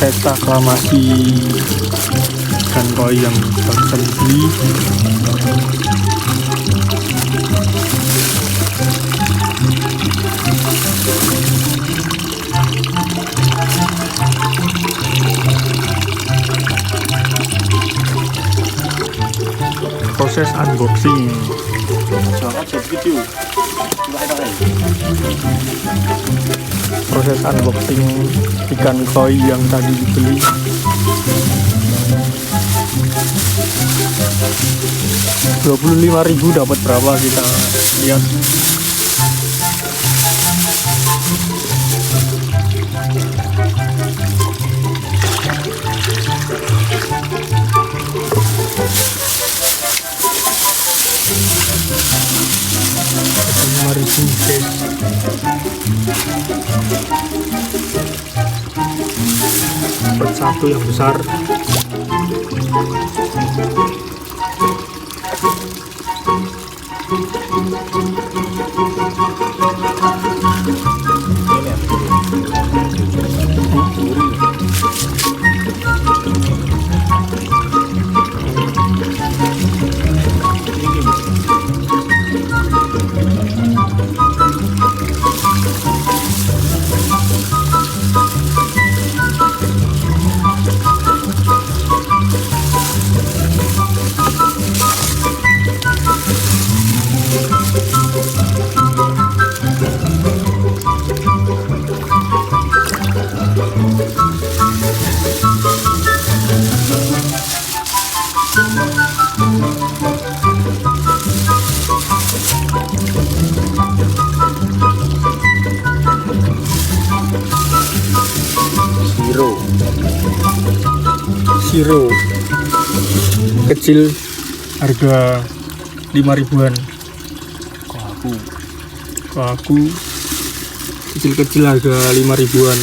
proses aklamasi ikan koi yang barusan dibeli. Proses unboxing. Proses unboxing ikan koi yang tadi dibeli. Rp25.000 dapat berapa kita lihat. Rp5.000 guys. Dapat satu yang besar. Siro kecil harga 5.000-an. Kalau aku kecil-kecil harga 5.000-an.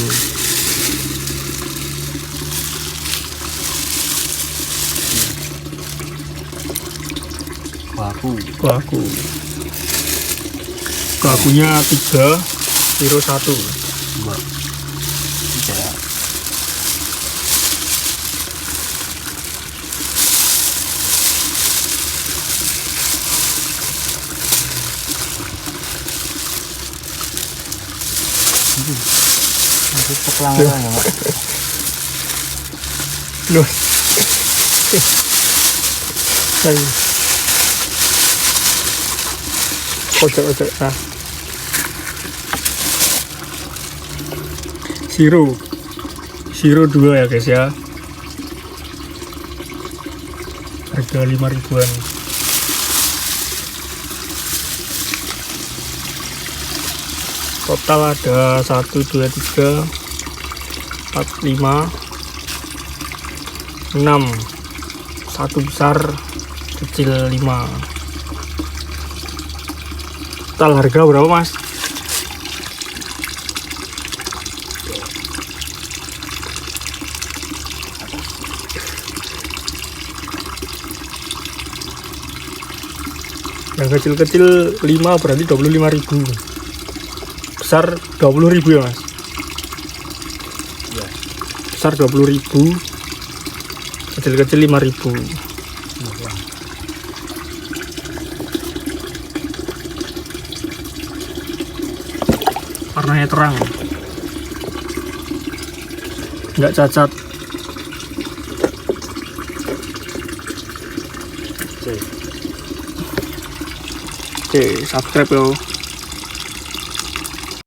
Kuakunya 3, Siro 1. Loh. Ojo. Nah. Siro 2 ya guys ya. Harga 5.000-an. Total ada 1, 2, 3, 4, 5, 6. Satu besar, kecil 5. Total harga berapa mas? Yang kecil-kecil 5 berarti 25.000. Besar 20.000 ya mas? Ya. Besar 20.000, kecil-kecil 5.000. Warnanya terang, nggak cacat. Oke, subscribe yo.